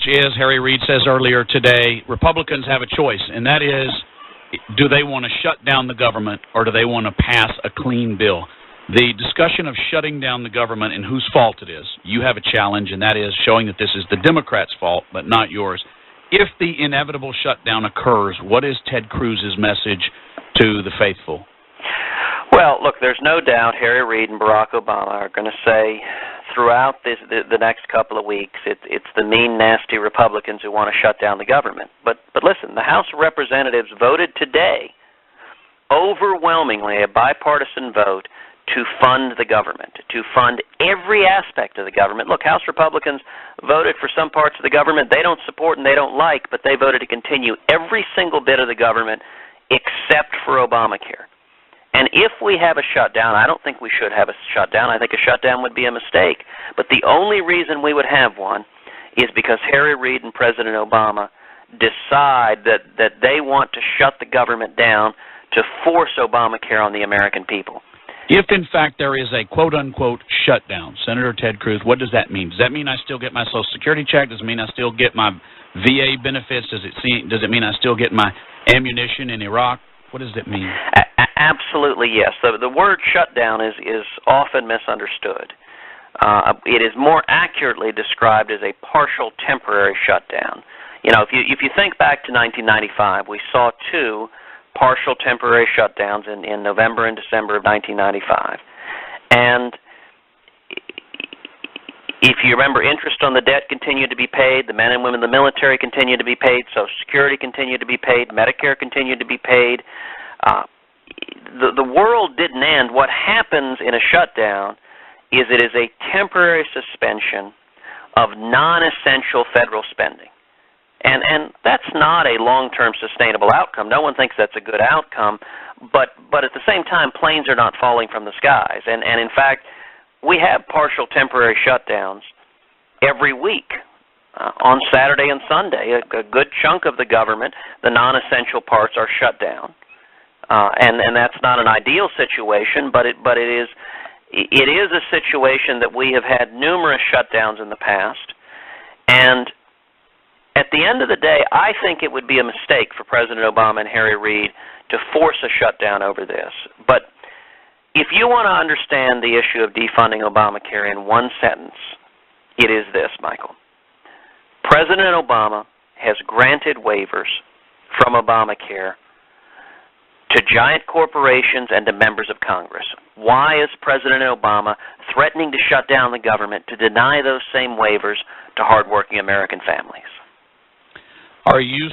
is, Harry Reid says earlier today, Republicans have a choice, and that is, do they want to shut down the government or do they want to pass a clean bill? The discussion of shutting down the government and whose fault it is, you have a challenge, and that is showing that this is the Democrats' fault, but not yours. If the inevitable shutdown occurs, what is Ted Cruz's message to the faithful? Well, look, there's no doubt Harry Reid and Barack Obama are going to say throughout the next couple of weeks, it's the mean, nasty Republicans who want to shut down the government. But listen, the House of Representatives voted today, overwhelmingly a bipartisan vote, to fund the government, to fund every aspect of the government. Look, House Republicans voted for some parts of the government they don't support and they don't like, but they voted to continue every single bit of the government except for Obamacare. And if we have a shutdown, I don't think we should have a shutdown. I think a shutdown would be a mistake. But the only reason we would have one is because Harry Reid and President Obama decide that they want to shut the government down to force Obamacare on the American people. If, in fact, there is a quote-unquote shutdown, Senator Ted Cruz, what does that mean? Does that mean I still get my Social Security check? Does it mean I still get my VA benefits? Does it mean I still get my ammunition in Iraq? What does it mean? Absolutely, yes. The word shutdown is often misunderstood. It is more accurately described as a partial temporary shutdown. You know, if you think back to 1995, we saw two partial temporary shutdowns in November and December of 1995. And if you remember, interest on the debt continued to be paid, the men and women in the military continued to be paid, Social Security continued to be paid, Medicare continued to be paid. The world didn't end. What happens in a shutdown is it is a temporary suspension of non-essential federal spending. And that's not a long-term sustainable outcome. No one thinks that's a good outcome, but at the same time, planes are not falling from the skies. And in fact, we have partial temporary shutdowns every week. On Saturday and Sunday, a good chunk of the government, the non-essential parts are shut down. And that's not an ideal situation, but it is a situation that we have had numerous shutdowns in the past. And at the end of the day, I think it would be a mistake for President Obama and Harry Reid to force a shutdown over this. But if you want to understand the issue of defunding Obamacare in one sentence, it is this, Michael. President Obama has granted waivers from Obamacare to giant corporations and to members of Congress. Why is President Obama threatening to shut down the government to deny those same waivers to hardworking American families? Are you